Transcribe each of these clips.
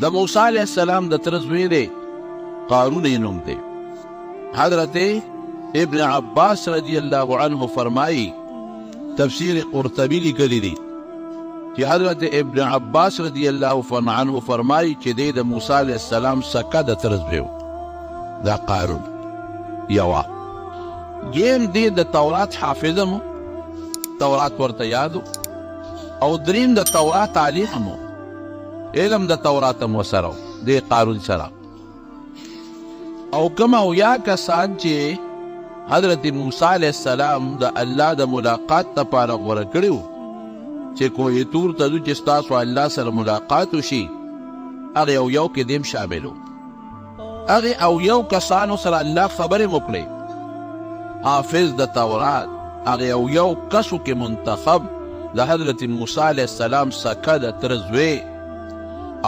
د موسی علیہ السلام د تر زوی دی، قارون یې نوم دی. حضرت ابن عباس رضی اللہ عنہ فرمائی، تفسیر قرطبی لیکلی دی چې حضرت ابن عباس رضی اللہ عنہ فرمائی چې دی د موسی علیہ السلام سکه د تر زوی دا قارون. یوا دیم دی د تورات حافظمو، تورات ورته یادو، او دریم د تورات عالمو، علم د تورات مو سره دی قارون سره. او کما او یا کسان چې حضرت موسی علیہ السلام د الله د ملاقات لپاره غوره کړي چې کوه تور ته ځو چې ستاسو الله سره ملاقات وشي، هغه یو کې دیم شاملو. هغه او یو کسانو سره الله خبرې وکړي، حافظ د تورات هغه یو کسو کې منتخب د حضرت موسی علیہ السلام سکه د تر زوی،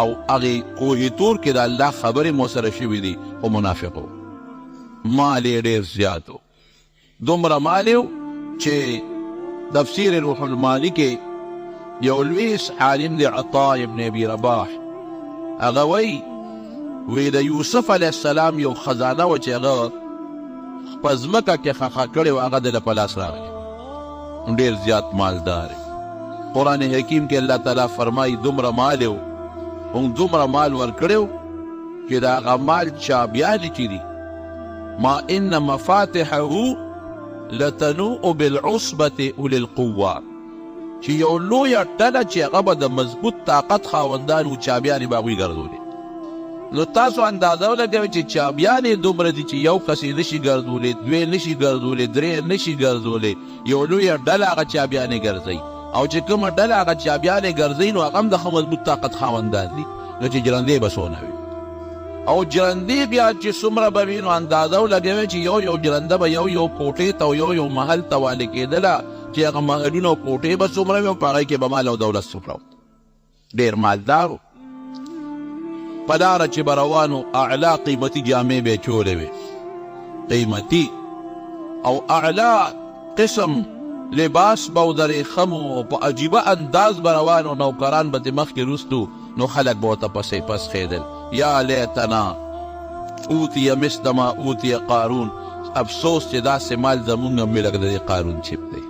او هغه کوه تور کې د الله خبرې مو سره شوي دي. او منافقو مال یې ډېر زیاتو، دومره مال یو چې تفسیر روح المانی کې یو لوی عالم دی عطا ابن ابي رباح، هغه وی د یوسف علیہ السلام یو خزانه و چې هغه په ځمکه کې ښخه کړې و، هغه د په لاس راغی، ډېر زیات مالدار. قرآن حکیم کې الله تعالی فرمایي دومره مال یو، دومره مال ورکړی چې د هغه مال چابیانې چې دي، ما ان مفاتحه لتنوء بالعصبة اولي القوه، چې یو لویه ډله چې هغه به د مضبوط طاقت خاوندان و چابیانې به هغوی ګرځولې. نو تاسو اندازه ولګوئ چې چابیانې دومره دي چې یو کس یې نشي ګرځولی، دوی نشي ګرځولی، درې نشي ګرځولی، یو لویه ډله هغه چابیانې ګرځوي. او چې کومه ډله هغه چابیانې ګرځوي نو هغه هم د ښه مضبوط طاقت خاوندان دي. نو چې جرندې به څونه وي، او جرندې بیا چې څومره به وي نو اندازه ولګوئ چې یو جرنده به یو کوټې ته او یو محل ته والې کېدله، چې هغه محلونه او کوټې به څومره وي او په هغې کې به مال او دولت څومره و. ډېر مالدار و. په لاره چې به روانو اعلی قیمتي جامې به یې چولې وې، قیمتي او اعلی قسم لباس به و د ریخمو، په عجیبه انداز به روانو، نوکران به د مخکې وروستو، نو خلک به ورته پسې پس خېدل، یا لیتنا اوتي مثل ما اوتي قارون، افسوس چې داسې مال زمونږ هم وي لکه د دې قارون چپ دی.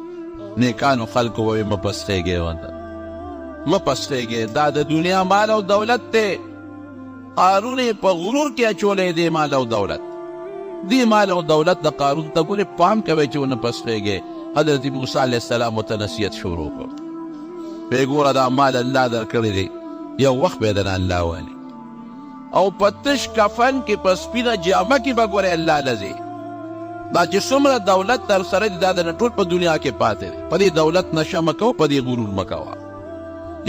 نیکانو خلکو به وایي مه پس خېږئ ورته، مه پس خېږئ، دا د دنیا مال او دولت دی. قارون یې په غرور کې اچولی دی مال او دولت. دې مال او دولت د قارون ته ګورې پام کوئ چې ونه پس خېږئ. حضرت موسی علیہ السلام ورته نصیحت شروع کړ، ویې ګوره دا مال الله درکړی دی، یو وخت به یې درنه الله والي، او په تش کفن کې په سپینه جامه کې به ګورې الله لځې. دا چې څومره دولت در سره دی دا د ټول په دنیا کې پاتې دی. په دې دولت نشه مه کوه، په دې غرور مه کوه.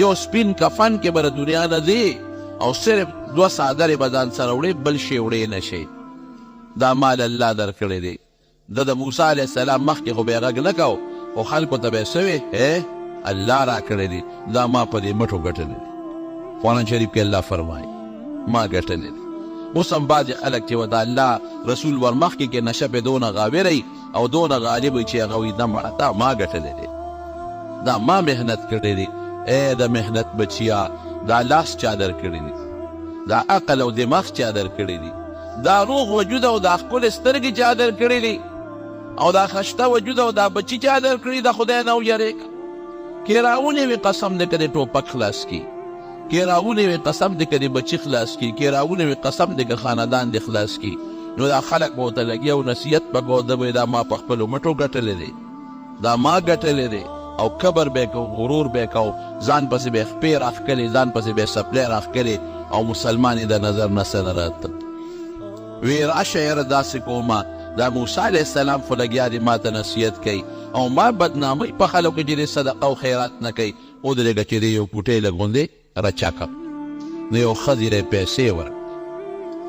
یو سپین کفن کې به د دنیا نه ځې او صرف 2 څادرې به ځان سره وړې، بل شی وړې نه شي. دا مال الله درکړی دی. د موسی علیہ السلام مخکې خو به یې غږ نه کو، خو خلکو ته به یې څه وې، الله را کړی دی، دا ما په دې مټو ګټلی دی. قرآن شریف کې الله فرمایي ما ګټلی دی. اوس هم بعضې خلک چې و د الله رسول ور مخکې کې نشه پې دونه غاوری او دونه غالب وي چې هغه وایي دا مړه تا ما ګټلی دی، دا ما محنت کړی دی. ای د محنت بچیا، دا لاس چا درکړی دی، دا عقل او دماغ چا درکړی دی، دا روغ وجود او دا ښکلې سترګې چا درکړی دی، او دا خشته وجود او دا بچی چا درکړي، د خدای نه ویرېږه. کې راونې وي قسم دی که د ټوپک خلاص کي، کې راونې وي قسم دی که د بچي خلاص کي، کې راونې وي قسم دی که خاندان دی خلاص کي. نو دا خلک به ورته لګي او نصیحت به کوو، ده به دا ما په خپلو مټو ګټلی دی، دا ما ګټلی دی. او کبر به یې کو، غرور به یې کو، ځان پسې به یې خپې راښکلې، ځان پسې به یې سپلی راښکلې، او مسلمان یې د نظر نه څه نه راته. وی راشه یاره داسې کومه، دا موسی علیہ السلام خو لګیا دی ما ته نصیحت کوي، او ما بدنامۍ په خلکو کې چې دی صدقه او خیرات نه کوي. ودرېږه چې دی یو کوټۍ لږ غوندې رچا کړ، نو یو ښځې له پیسې ورکړه،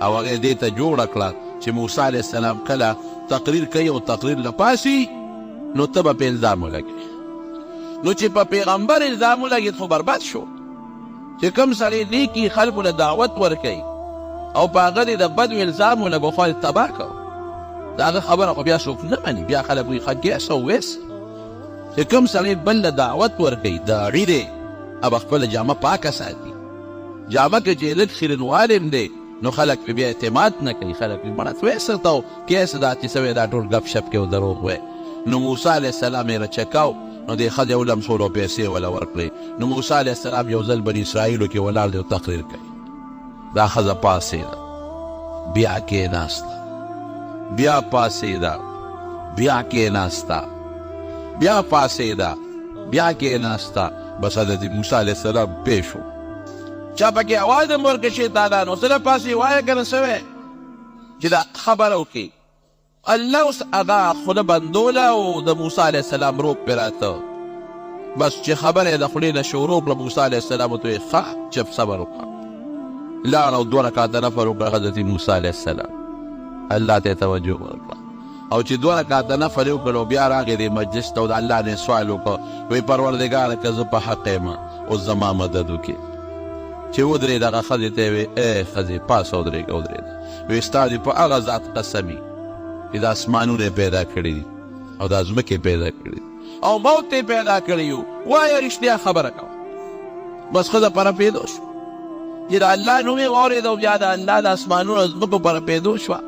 او هغې دې ته جوړه کړه چې موسی علیہ السلام کله تقریر کوي او تقریر له پاسي نو ته به پې الزام ولګوې. نو چې په پیغمبر الزام ولګېد خو برباد شو. چې کوم سړی نیکي خلکو له دعوت ورکوي او په هغه دې د بدو الزام ولګو خو یې تباه کړو، د هغه خبره خو بیا څوک نه مني، بیا خلک وایي ښه ګیس او ویس. چې کوم سړی بل له دعوت ورکوي د اړې دی، هغه خپله جامه پاکه ساتي، جامه کې چې لږ خیرنوالی هم دی نو خلک پې بیا اعتماد نه کوي، خلک پې مړه څه ورته و کیسه دا چې سوی دا ټول ګپ شپ کې و دروغ وی. نو موسی علیه السلام یې رچکاو، نو دې ښځې ولمسولو پیسې وله ورکړې. نو موسی علیه السلام یو ځل بني اسرائیلو کې ولاړ دی او تقریر کوي. دا ښځه پاڅېده، بیا کېناسته، بیا پاڅېده، بیا کېناسته، بیا پاڅېده، بیا کېناسته. بس حضرت موسی علیه السلام پیش شو. چا پکې اواز هم ورکړه شیطانانو څه پاسې وایه که نه څه چې دا خبره وکړي. الله اوس هغه خوله بندوله او د موسی علیه السلام روب پرې راته. بس چې خبره یې د خولې نه شروع کړه موسی علیه السلام ورته ویې ښه چپ صبر وکړه. لاړ او 2 رکعاته نفل وکړه حضرت موسی علیه السلام، الله ته یې توجه ورکړه. او چې 2 رکعاته نفل یې وکړ او بیا راغی دې مجلس ته او د الله نه یې سوال وکړ، وایي پروردګاره که زه په حق یم اوس زما مدد وکړي. چې ودرېد هغه ښځې ته یې ویې ای ښځې پاسه ودرېږه. ودرېده ویې ستا دې په هغه ذات قسم وي چې د اسمانونه یې پیدا کړي دي او دا ځمکې پیدا کړي دي او موت یې پیدا کړی یو، وایه رښتیا خبره کوه. بس ښځه په رپېدو شوه چې د الله نوم یې واورېد او بیا د الله د اسمانونو ځمکو په رپېدو شوه.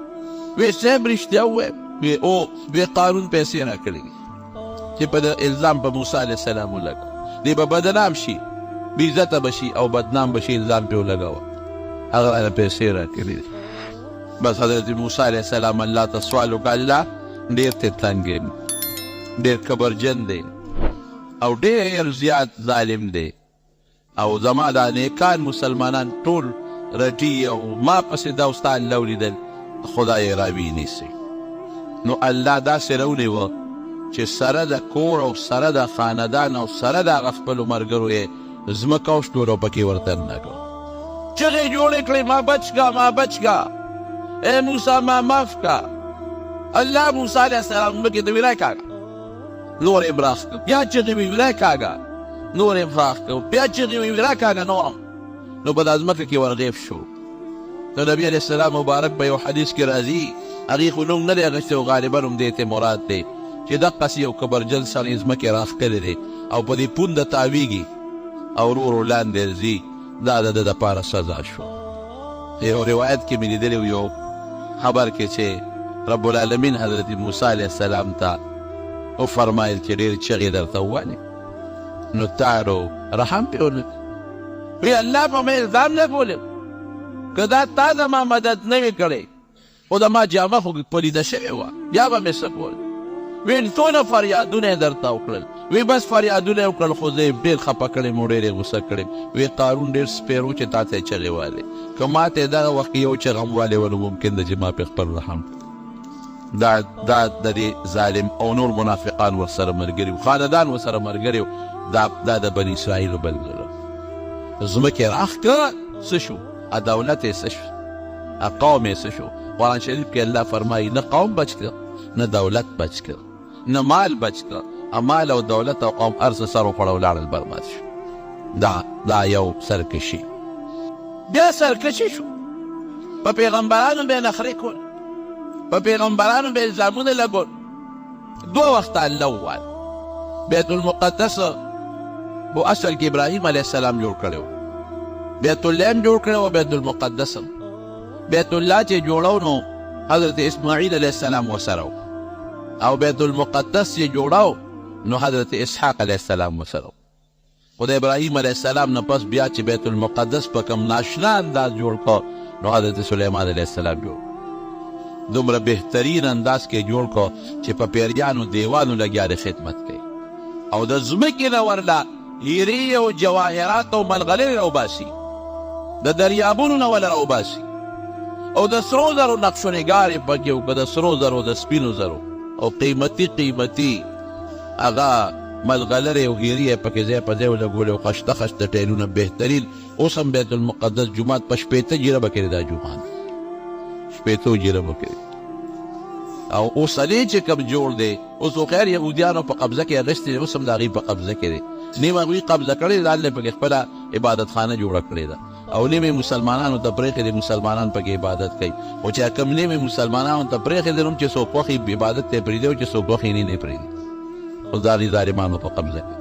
ویې صاحب رښتیا ووایم؟ ویې او ویې قارون پیسې راکړي دي چې په د الزام په موسی علیه السلام ولګوه. دی به بدنام شي، بې عزته به شي او بدنام به شي، الزام پرې ولګوه. هغه راله پیسې راکړي دي. بس حضرت موسی علیه السلام الله ته سوال وکړه، الله ډېر ته تنګ یم، ډېر کبرجن دی او ډېر زیات ظالم دی او زما دا نیکان مسلمانان ټول رټي او ما پسې دا ستا الله ولیدل خدای یې راوینیسي. نو الله داسې راونیوه چې سره د کور او سره د خاندان او سره د هغه خپلو ملګرو یې ځمکه او شتورو پکې ورته نه کړو. چغې جوړې کړې ما بچ کا، ما بچ کا، اے موسی ما معاف کا. الله موسی علیه السلام ځمکې ته ویلی کاږه، نور یې براخ کړ. بیا چغې وې ویلی کاږه، نور یې براخ کړ. بیا چغې وې ویلی کاږه نورم. نو په دا ځمکه کې ورغیب شو. نو نبي علیه السلام مبارک په یو حدیث کې راځي، هغې خو نوم نه دی اخیستی او غالبا هم دې ته مراد دی چې دقسې یو کبرجن سړی ځمکې راښکلی دی او په دې پونده تاویږي او ورو ورو لاندې ځي. دا د ده دپاره سزا شو. یو روایت کې مې لیدلی یو خبر کې چې رب العالمین حضرت موسی علیه السلام ته وفرمایل چې ډېرې چغې درته ووالې نو تاړو رحم پرې ونه کړي. وی الله په ما الزام نه بولم که دا تا زما مدد نه وي کړی خو د ما جامه خو پلیده شوې وه بیا به مې څه کول. وی څونه فریادونه یې درته وکړل. وی بس فریادونه یې وکړل خو زه یې ډېر خفه کړم او ډېر یې غوسه کړم. وی قارون ډېر سپېر و چې تا ته یې چغې والې، که ما ته یې دغه وخت یو چغه هم والې ونه ممکن ده چې ما پرې خپل رحم. دا د دې ظالم او نور منافقان ورسره ملګري وو، خاندان ورسره ملګري وو. دا د بني اسرائیلو ملګري ځمکې راښکه څه شو، دولت یې څه شو، قوم یې څه شو. قرآن شریف کې الله فرمایي نه قوم بچ کړه، نه دولت بچ کړه، نه مال بچ کړه. مال او دولت او قوم هر څه سر وخوړه ولاړل برباد شو. دا یو سرکشي. بیا سرکشي شو، په پیغمبرانو به یې نخرې کول، په پیغمبرانو به یې الزامونه لګول. 2 وخته الله ووایه. بیت المقدس په اصل کې ابراهیم علیه السلام جوړ کړی و، بیت الله هم جوړ کړی و، بیت المقدس هم. بیت الله چې جوړو نو حضرت اسماعیل علیه السلام ورسره و او بیت المقدس چې جوړو نو حضرت اسحاق علیه السلام ورسره و. خو د ابراهیم علیه السلام نه پس بیا چې بیت المقدس په کوم ناشنا انداز جوړ کړ نو حضرت سلیمان علیه السلام جوړ. دومره بهترین انداز کې جوړ کړ چې په پیریانو دیوانو لګیا د خدمت کوي او د ځمکې نه ورله هیرې او جواهرات او ملغلرې راوباسي، د دریابونو نه وله راوباسي او د سرو زرو نقش و نگار یې پکې و، که د سرو زرو د سپینو زرو او قیمتي هغه ملغلرې او هیرې یې پکې ځای په ځای ولګولې او خشته خشته ټیلونه بهترین. اوس هم بیت المقدس جومات په 15 جربه کې دا جومات 15 جربه کې او اوسنی چې کوم جوړ دی اوس خو خیر یهودیانو په قبضه کې اخیستی دی، اوس هم د هغوی په قبضه کې دی. نیم هغوی قبضه کړې ده، هلته پکې خپله عبادتخانه جوړه کړې ده او نیم مسلمانانو ته پرېښې دي، مسلمانان پکې عبادت کوي. خو چې کوم نیم مسلمانانو ته پرېښې دي نو چې څوک خوښي عبادت ته یې پرېږدي او چې څوک خوښي نه یې پرېږدي. خو دا د ظالمانو په قبضه کې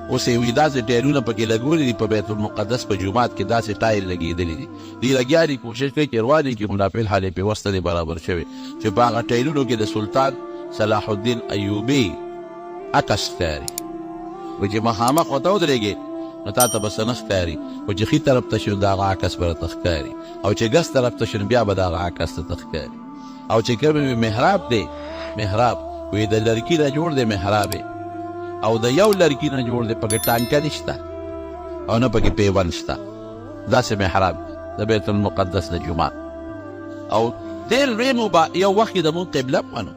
اوس یې وي داسې ټایرونه پکې لګولي دي په بیت المقدس په جومات کې داسې ټایر لګېدلي دي دوی لګیا دي کوشش کوي چې روانې کړي خو ناپیل حال یې پې وسته دی برابر شوی چې په هغه ټایرونو کې د سلطان صلاح الدین ایوبي عکس ښکاري وایي چې مخامخ ورته ودرېږې نو تا ته به څه نه ښکاري خو چې ښي طرف ته شو د هغه عکس به راته ښکاري او چې ګس طرف ته شو نو بیا به د هغه عکس ته ښکاري او چې کوم محراب دی محراب وایي د لرګي نه جوړ دی محراب او د یو لرګي نه جوړ دی پکې ټانکه نشته او نه پکې پیوند شته داسې محراب د بیت المقدس د جومات او ډېر لوی یو وخت یې د مونږ قبله منو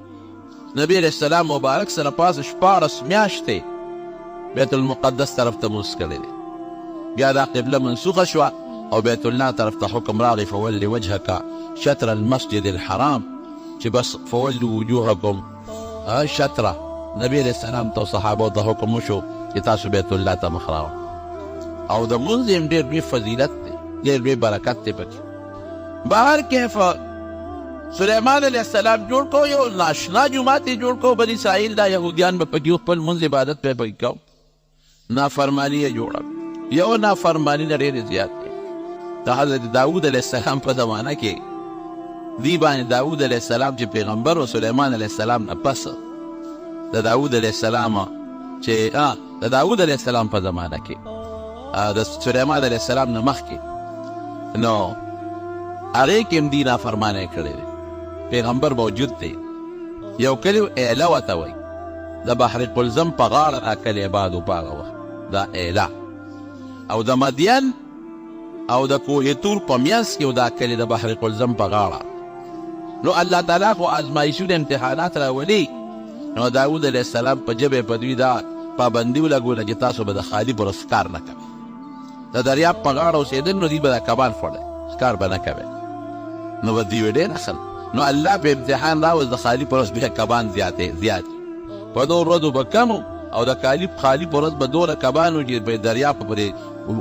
نبی علیه السلام مبارک سره پاسه 14 میاشتې بیت المقدس طرف ته مونځ کړی دی بیا دا قبله منسوخه شوه او بیت الله طرف ته حکم راغی فولي وجهک شطر المسجد الحرام چې بس فولوا وجوهکم شطره نبی علیه السلام ته صحابو ته حکم وشو چې تاسو بیت الله ته مخ راوړئ او د مونځ یې ډېر لوی فضیلت دی ډېر لوی برکت دی پکې بهر کیف سلیمان علیه السلام جوړ کو یو ناشنا جومات یې جوړ کو بني اسرائیل دا یهودیان به پکې خپل مونځ عبادت پې پکې کو نافرماني یې جوړه یو نافرماني نه ډېرې زیات دی د حضرت داود علیه السلام په زمانه کې دی باندې داود علیه السلام چې پیغمبر و سلیمان علیه السلام نه پس د داود علیه السلام چې د داود علیه السلام په زمانه کې د سلیمان علیه السلام نه مخکې نو هغې کې هم دی نافرمانی کړی دی پیغمبر موجود دی یو کلی ایله ورته وایي د بحر قلزم په غاړه دا کلی آباد و په هغه وخت دا ایله او د مدین او د کوه طور په میانځ کې و دا کلی د بحر قلزم په غاړه نو الله تعالی خو ازمایښونه امتحانات راولي نو داود علیه السلام په ژبې په دوی دا پابندي ولګوله چې تاسو به د خالي پر ښکار نه کوئ د دریاب په غاړه اوسېدل نو دوی به دا کبان خوړی ښکار به نه کوئ نو به دوی ډېر اصل نو الله په امتحان راوست د خالي پر ورځ بیا کبان زیات په دو ورځو به کم او د خالي په ورځ به دومره کبان و چې په دریاب پرې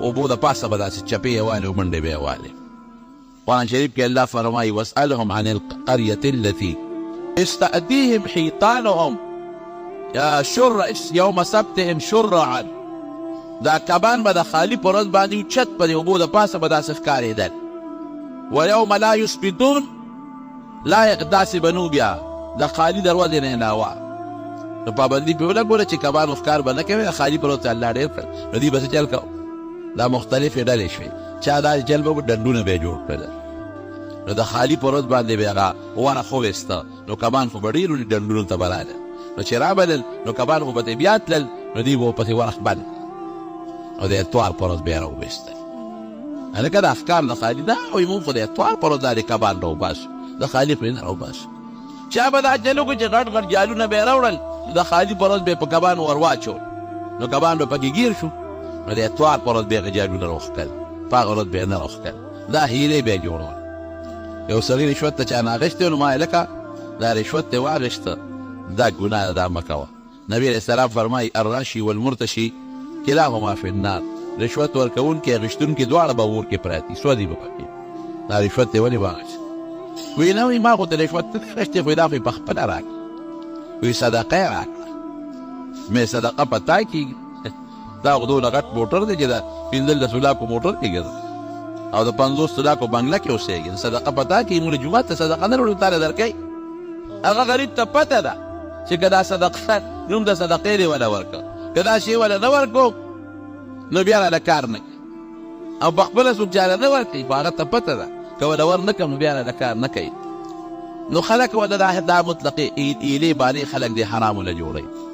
اوبو د پاسه به داسې چپې یې والې او منډې به یې والې قرآن شریف کې الله فرمایي واسألهم عن القرية التي استأتيهم حيطانهم يوم سبتهم شرعا دا کبان به د خالي په ورځ باندې چت په دې اوبو د پاسه به داسې ښکارېدل ويوم لا يسبتون لا داسې به نو بیا د خالي د ورځې نه علاوه نو پابندي پرې ولګوله چې کبانو ښکار به نه کوي د خالي په ورځ الله ډېر کړل نو دوی به څه چل کوو دا مختلفې ډلې شوې چا داسې چل به ډنډونه به یې جوړ کړل نو د خالي په ورځ باندې به هغه ونه خوویسته نو کبان خو به ډېر ډنډونو ته به راغلل نو چې رابلل نو کبان خو به ترې بیا تلل نو دوی به ورپسې ورخ بند او د اتوار په ورځ به یې راوویستی هلکه دا افکار د خالي دا وایي مونږ خو د اتوار په ورځ دا د کبان راوباسو د خالي پرې نه راوباسو چا به دا چل وکړو چې غټ غټ جالونه به یې راوړل د خالي په ورځ به یې په کبانو ور واچول نو کبان به پکې ګیر شو نو د اتوار په ورځ به یې هغه جالونه راوښکل په هغه ورځ به یې نه راوښکل دا هیلې به یې جوړول یو سړي رشوت ته چا نه اخیستی نو ما یې لکه دا رشوت دې واخیسته دا ګناه ده دا مه کوه نبي علیه السلام فرمایي الراشي والمرتشي کلاهما فی النار رشوت ورکوونکي اخیستونکي دواړه به اور کې پراته سودي به پکې دا رشوت دې ولې واخیست وی نه وی ما خو ته رشوت نه اخیستې خو دا خو یې په خپله راکړه وی صدقه یې راکړه مې صدقه په تا کېږي دا خو دونه غټ موټر دی چې د 15 لاکو موټر کې ګرځي او د 50 لاکو بنګله کې اوسېږي صدقه په تا کېږي موږ جومات ته صدقه نه وړو تاله درکوي هغه غریب ته پته ده چې که دا صدقه نوم د صدقې دې وله ورکړه که دا شی وله نه ورکړو نو بیا راله کار نه کوي او په خپله څوک چې هله نه ورکوي خو هغه ته پته ده که وله ور نه کړم نو بیا راله کار نه کوي نو خلک وله دا مطلقې ایلې باندې خلک دې حرامو له جوړوي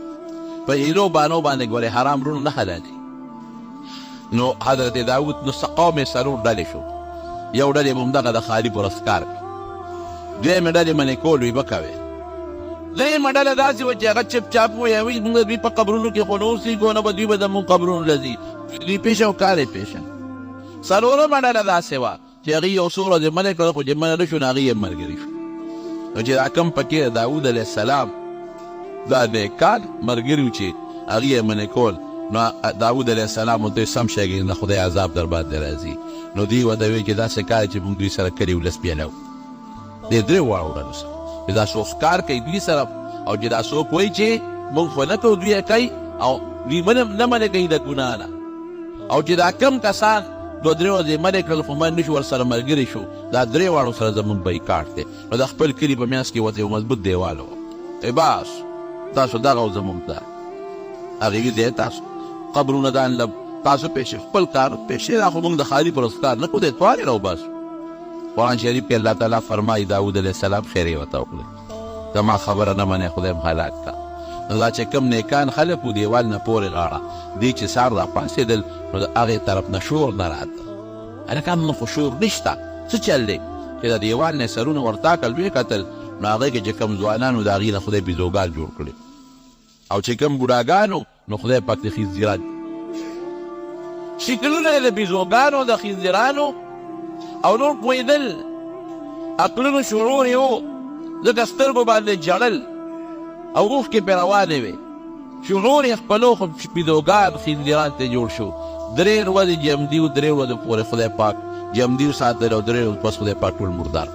په ایلو بانو باندې ګورې حرام رونو نه حلالي نو حضرت داود نو قوم یې څلور ډلې شو یو ډلې به همدغه د خالي په ورځ کار کوي دویمې ډلې منې کول وي به کوې درېیمه ډله داسې وه چې هغه چپ چاپ وایي وایي موږ دوی په قبرونو کې خو نه اوسېږو نه به دوی به زموږ قبرونو له ځي دوی پیشه او کار یې پیشه څلورمه ډله داسې وه چې هغې یو څو ورځې منې کړه خو چې منې نه شو نو هغې یې ملګري شو نو چې دا کم پکې داود علیه السلام دا نیکان ملګري و چې هغې یې منې کول نو داود علیه السلام ورته سم شی نه خدای عذاب در باندې راځي نو دوی ورته وایي چې داسې کار چې موږ دوی سره کړي و لس پیاله و دې درې واړو ډلو سره چې دا څوک ښکار کوي دوی سره او چې دا څوک وایي چې موږ خو نه کوو دوی یې کوي او دوی نه منې کوي د ګناه نه. او چې دا کم کسان 2-3 ورځې منې کړل خو من نشو ورسره ملګري شو، دا 3 واړو سره زمونږ بایکاټ دی. نو د خپل کلي په میانځ کې ورته یو مضبوط دیوال و، بس تاسو دغه زمونږ ده هغې دی تاسو قبرونه دان له تاسو پیښې خپل کار پیښې دا خو موږ د خالي پرستار نه کو دی توالې راوباسو. قرآن شریف کې الله تعالی فرمایي داود علیه السلام خیر یې ورته وکړې، زما خبره نه منې خدای م هلاک کړه. نو دا چې کوم نیکان خلک و دیوال نه پورې غاړه دی چې سهار راپاڅېدل نو د هغې طرف نه شور نه راته. هلکان نو خو شور نشته، څه چل دی چې د دیوال نه سرونه ورتاکل ویې کتل نو هغې کې چې کوم ځوانانو د هغې نه خدای بیزوګان جوړ کړي، او چې کوم بوډاګانو نو خدای پاک د خنزیران شکلونه یې د بیزوګانو د خنزیرانو او نور پوهېدل عقلونو شعور یې و ځکه سترګو باندې جړل او اوښکې پرې روانې وې، شعور یې خپلو خو بیزوګان خنزیران ته جوړ شو. 3 ورځې جمدي و 3 ورځې پورې خدای پاک جمدي ساتل او 3 ورځې پس خدای پاک ټول مردار.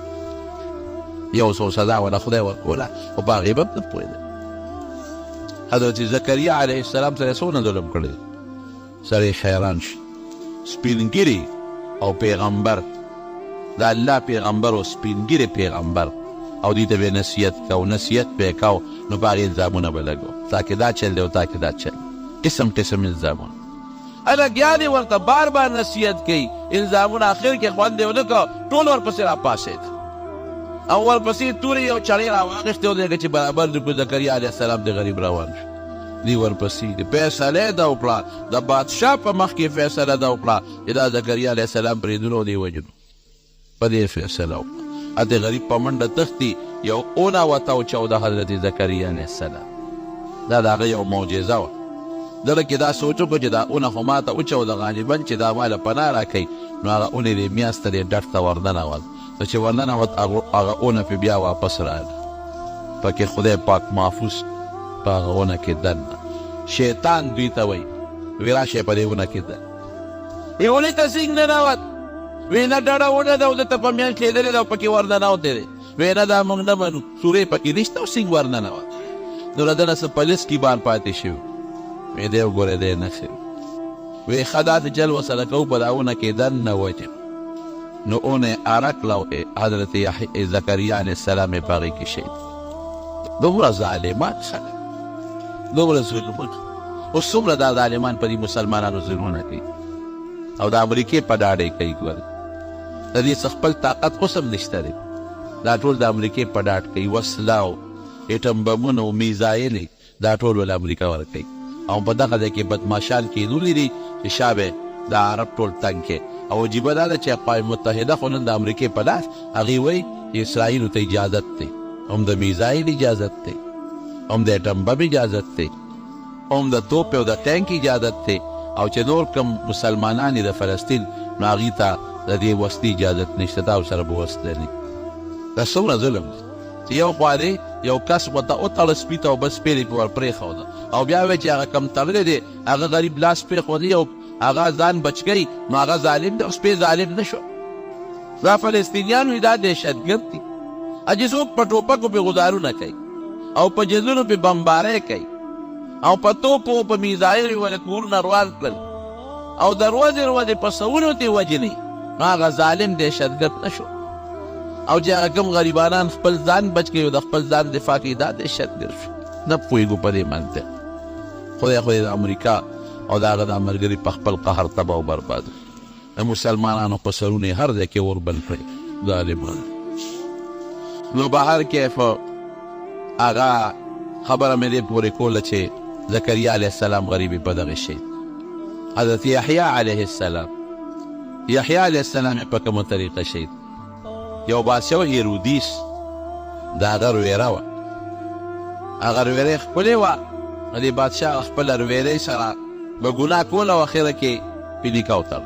یو څو سزا وله خدای ورکوله خو په هغې به نه پوهېدل. حضرت زکریا علیه السلام سره څونه ظلم کړی، سړی حیران شي. سپینګیري او پیغمبر د الله پیغمبر او سپینګیري پیغمبر او دوی ته به نصیحت کو، نصیحت به کو نو په هغې الزامونه به لګو تا کې دا چل دی او تا کې دا چل، قسم قسم الزامونه. لګیا دی ورته بار بار نصیحت کوي، الزامونه اخر کې خوند یې ونه کړ، ټول ورپسې راپاڅېد او ورپسې تورې یو چړې راواخېستې او دغه چې برابر د زکریا علیه السلام د غریب روان شو. دی ورپسې د فیصله یې دا وکړه، د بادشاه په مخ کې فیصله دا وکړه چې دا زکریا علیه السلام بریدونه او دی وجنو، په دې فیصله وکړه. د غریب په منډه تښتي، یو اونه وته وچاوده حضرت زکریا علیه السلام. دا د هغه یو معجزه وه. دله کې دا سوچ وکړو چې دا اونه خو ماته وچاوده غالبا چې دا ماله پناه راکوي، نو هغه اونې دې میاشت ته دې ډټ ته ورننوت. نو چې ورننوت هغه اونه پې بیا واپس راغله، پکې خدای پاک محفوظ په هغه اونه کې دننه. شیطان دوی ته وایي وی راشئ په دې اونه کې دن. دې اونې ته سینګ ننوت، وی نه ډډه ونه ده او دته په میاشت لیدلې ده او پکې ورننوتی دی. وی نه دا موږ نه منو، سورې پکې نشته او سینګ ورننوت. نو له دنه څه پلیس کې بار پاتې شوي، وی دی وګورئ دی نه شوي. وی ښه داسې چل ورسره کوو په دا اونه کې دننه وجم. نو اونه اره کړه حضرت زکریا علیه السلام یې په هغې کې شهید. دومره ظالمان خلک، دومره ظلمونه. اوس څومره دا ظالمان په دې مسلمانانو ظلمونه کوي او د امریکې په ډاډ یې کوي. ګورئ د دې څه خپل طاقت خو هم نشته دی، دا ټول د امریکې په ډاډ کوي. وسله او ایټم بمونه او میزایلې دا ټول ول امریکا ورکوي. او په دغه ځای کې بدماشان کېدلي دي چې شابه د عرب ټول تنګ کې. او عجیبه دا ده چې اقوام متحده خو نن د امریکې په لاس، هغې وایي چې اسرائیلو ته اجازت دی، هم د میزایل اجازت دی، هم د ایټم بم اجازت دی، هم د توپ او د ټینک اجازت دی، او چې نور کم مسلمانان د فلسطین نو هغې ته د دې وسلې اجازت نشته، تاسو سره به وسله نه. دا څومره ظلم دی چې یو خوا دی یو کس ورته وتړه سپي ته او بس سپی یې پې ور پرېښوده، او بیا وایي چې هغه کم تړلی دی هغه غریب لاس پرېښودی او هغه ځان بچ کوي، نو هغه ظالم دی او سپی ظالم نه شو. دا فلسطینیان وایي دا دهشتګرد دي، چې څوک په ټوپکو پې غدارونه کوي او په جزونو پې بمبارۍ کوي او په توپو او په میزایلو یې ولې کورونه روان کړل او د ورځې په سوونو ته یې وجني، نو هغه ظالم دهشتګرد نه شو. او چې هغه کوم غریبانان خپل ځان بچ کوي او د خپل ځان دفاع کوي، دا دهشتګرد شو. نه پوهېږو په دې منطق. خدای خو د امریکا او د هغه د ملګري په خپل قهر تباه او برباد، د مسلمانانو په سرونه یې هر ځای کې اور بل کړی ظالمان. نو بهر کیف هغه خبره مې دې پورې کوله چې زکریا علیه السلام غریبي په دغه شي. حضرت یحیی علیه السلام، یحیی علیه السلام په کومه طریقه شهید؟ یو بادشاه هیرودیس د هغه رویره وه، هغه رویره یې ښکلې وه، د دې بادشاه خپله رویرې سره به ګناه کوله او اخره کې پې نکاح وتړ.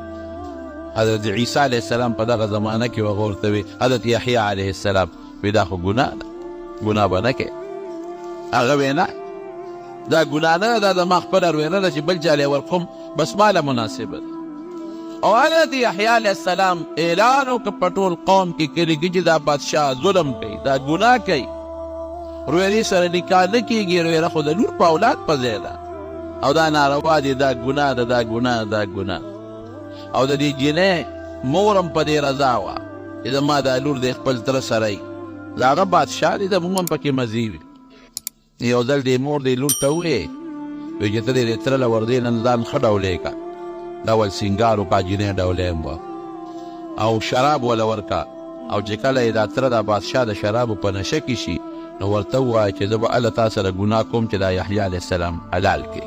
حضرت عیسی علیه السلام په دغه زمانه کې هغه ورته وی، حضرت یحیی علیه السلام وی دا خو ګناه ده، ګناه به نه کوې. هغه وی نه دا ګناه نه ده، دا زما خپله رویره ده چې بل چا لی ورکوم بس ماله مناسبه ده. او حضرت یحیی علیه السلام اعلان وکړ په ټول قوم کې کلي کې چې دا بادشاه ظلم کوي، دا ګناه کوي، رویرې سره نکاح نه کېږي، رویره خو د لور په اولاد په ځای ده. او دا ناروا دي، دا ګناه ده، دا ګناه، دا ګناه. او د دې جنۍ مورم په دې رضا وه چې زما دا لور د خپل تره سره یي. د هغه بادشاه دی، د موږ هم پکې مزې وي. یو ځل دې مور دې لور ته وویې وایي چې ته دې تره له وردې نن ځان ښه ډولې که، ډول سینګار وکړه، جنۍ ډولې هم وه، او شراب وله ورکه. او چې کله یې دا تره دا بادشاه د شرابو په نشه کې شي نو ورته ووایه چې زه به هله تا سره ګناه کوم چې دا یحیی علیه السلام حلال کړي،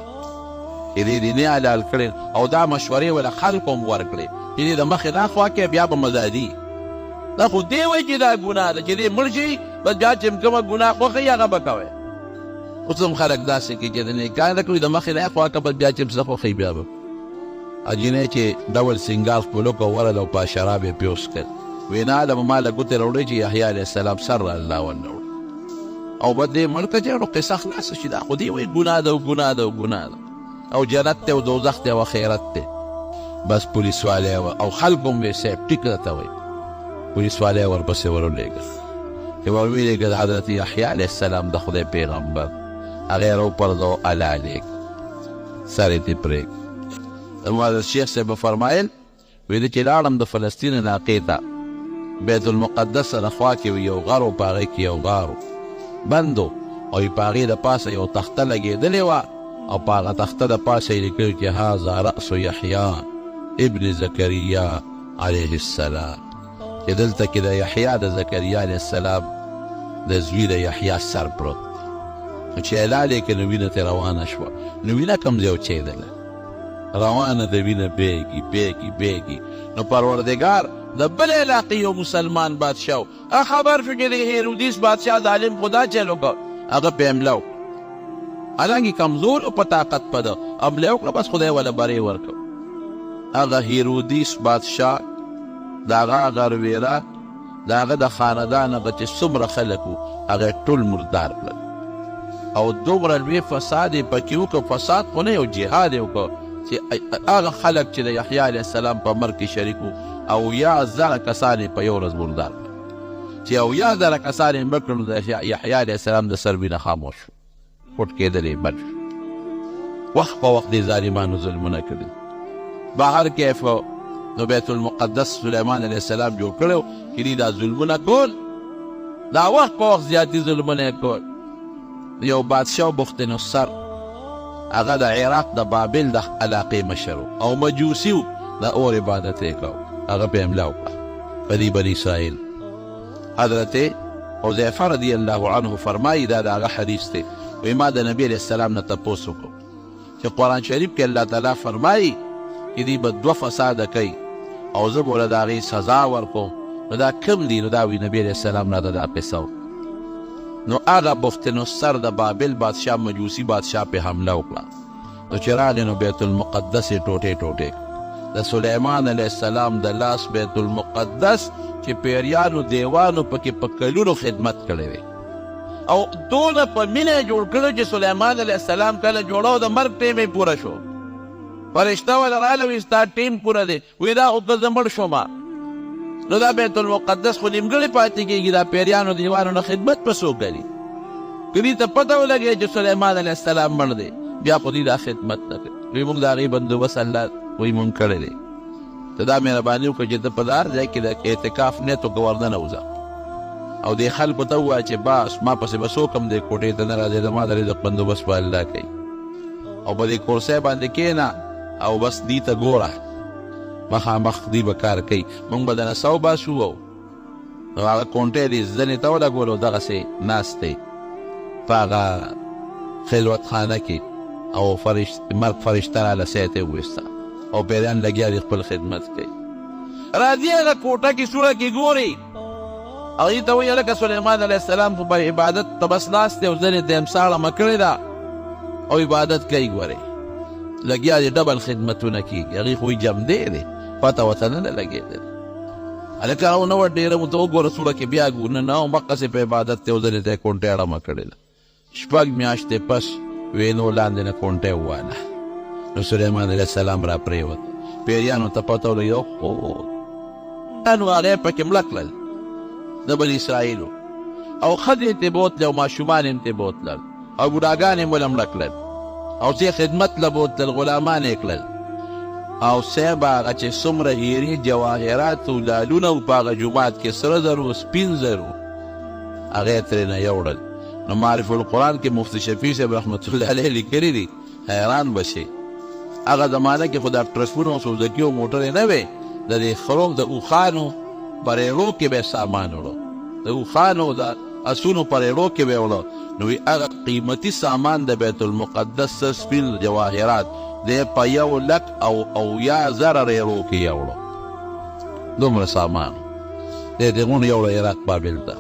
چې دې نه حلال کړی. او دا مشورې وله خلکو هم ورکړې چې دې د مخې دا خوا کې بیا به مزادي. دا خو دې وایي چې دا ګناه ده، چې دې مړ شي بس بیا چې کومه ګناه خوښوي هغه به کوئ. اوس هم خلک داسې کوي چې د نکاح نه کوي، د مخې نه خوا که بس بیا چې څه خوښوي بیا به. جنۍ چې ډول سینګار خپل وکړ ورله او په شراب یې پیوس کړ، ویې نه هله به ما له ګوتې راوړی چې یحیی علیه السلام سر را الله ونه وړ او بس دې مړ کړه چې نو قصه خلاصه شي. دا خو دې وایي ګناه ده او ګناه ده او ګناه ده، او جنت دی او دوزخ دی او آخرت دی. بس پولیس والی او خلکو هم ویې صاحب ټیک راته وایي. پولیس والی ورپسې ورولېږه چې ورویلېږه د حضرت یحیی علیه السلام د خدای پیغمبر، هغه یې راوپرځوه الله علیک، سر یې ترې پرېږد. زما شیخ صاحب فرمایل ویده چې لاړم د فلسطین علاقې ته، بیت المقدس سره خوا کې یو غر و، په هغې کې یو غار بند و، او په هغې د پاسه یو تخته لګېدلې وه، او په هغه تخته د پاسه یې لیکلي چې هذا رأس یحیی ابن زکریا علیه السلام، چې دلته کې د یحیی د زکریا علیه السلام د زوی د یحیی سر پروت. نو چې حلال یې کړه نو وینه ترې روانه شوه. نو وینه کوم ځای وچېدله، روانه د وینه بیږي بیږي بیږي. نو پروردګار د بل علاقې یو مسلمان بادشاه و، خبر شو چې د هیرودیس بادشاه ظالم خدا چل وکړ، هغه پې حمله وکړه. حالانکې کمزور و په طاقت په ده، حمله وکړه بس خدای وله برې ورکړ. هغه هیرودیس بادشاه د هغه غرویره د هغه د خاندان هغه چې څومره خلک وو هغه ټول مردار کړل، او دومره لوی فساد یې پکې وکړ. فساد خو نه یو جهاد یې وکړ چې هغه خلک چې د یحیی علیه السلام په مرګ کې شریک وو، او 1000 کسان یې په یو ورځ مردار کړل. چې 1000 کسان یې مړ کړل نو د یحیی علیه السلام د سر وینه خاموش شو، پټ کېدل یې بند شو. وخت په وخت دې ظالمانو ظلمونه کړي. بهر کیف نو بیت المقدس سلیمان علیه السلام جوړ کړی چې دوی دا ظلمونه کول، دا وخت په وخت زیاتي ظلمونه یې کول. یو بادشاه بخت نصر هغه د عراق د بابل د علاقې مشر او مجوسي و، د اور عبادت یې کو، هغه پې حمله وکړه په دې بني اسرائیل. حضرت حذیفه رضی الله عنه فرمایي، دا د هغه حدیث دی، وایي ما د نبي علیه السلام نه تپوس وکړو چې قرآن شریف کې الله تعالی فرمایي چې دوی به 2 فساده کوي او زه به ورله د هغې سزا ورکوم. نو دا کوم دي؟ نو دا وایي نبي علیه السلام راته دا قصه وکړه. نو هغه بخت نصر د بابل بادشاه مجوسی بادشاه پې حمله وکړه. نو چې راغی نو بیت المقدس یې ټوټې ټوټې د سلیمان علیه السلام د لاس بیت المقدس چې پیریانو دیوانو پکې په کلونو خدمت کړی وی، او دونه په مینه یې جوړ کړی چې سلیمان علیه السلام کله جوړو د مرګ ټیم یې پوره شو، فرشته وله راغله وایي ستا ټیم پوره دی، وایي دا خو که زه مړ شومه نو دا بیت المقدس خو نیمګړی پاتې کېږي، دا پیریانو دیوانو نه خدمت په څوک کوي؟ که دې ته پته ولګېږي چې سلیمان علیه السلام مړ دی بیا خو دوی دا خدمت نه کوي. وایي موږ د هغې بندوبست الله وایي مونږ کړی دی. ته دا مهرباني وکړه چې ته په هر ځای کې د اعتکاف نیت وکړه ورننه وځه، او دې خلکو ته ووایه چې بس ما پسې به څوک هم دې کوټې ته نه راځي، زما د رزق بندوبست به الله کوي. او په دې کورسۍ باندې کښېنه او بس دې ته ګوره، مخامخ دوی به کار کوي. مونږ به دنه سو باسو، نو هغه کونټۍ دې زنې ته ولګولو، دغسې ناست دی په هغه خلوت خانه کې، او مرګ فرشته راله سیت یې وویسته او پیریان لګیا دي خپل خدمت کوي. راځي هغه کوټه کې سوړه کې ګوري، هغې ته وایي هلکه سلیمان علیه السلام خو په عبادت ته بس ناست دی او زنې ته یې ساړه کړې ده او عبادت کوي. ګورئ لګیا دي ډبل خدمتونه کېږي، هغې خو جمدې دی، پته ورته نه لګېدل. هلکه راونه وه ډېره مو ته وګوره سوړه کې بیا ګورو، نه نه مقسې په عبادت دی او زنې ته یې کونټۍ اړمه کړې ده. 6 میاشتې پس وینو لاندې نه کونټۍ وواله. نو سلیمان علیه السلام را پرېوت، پیریانو ته پته ولګېده اوهو نو هغې پکې مړه کړل د بني اسرائیلو، او ښځې یې ترې بوتلې او ماشومان یې هم ترې بوتلل او بوډاګان یې هم ولې مړه کړل. او چې خدمت له بوتل غلامان یې کړل او صاحب هغه چې څومره هیرې جواهرات او لالونه و په هغه جومات کې سره زرو سپین زرو هغه یې ترېنه یوړل. نو معرف القرآن کې مفتی شفیع صاحب رحمت الله علیه لیکلي دي حیران به شي هغه زمانه کې خو دا ټرکونه او سوزکي او موټرې نه وې د دې خرو د اوښانو پرېړو کې به سامان وړو د اوښانو د اسونو پرېړو کې به وړو نو هغه قیمتي سامان د بیت المقدس سپین جواهرات دی په 1,00,000 ریړو کې یوړو دومره سامان دی دغون یوړو عراق بابل ته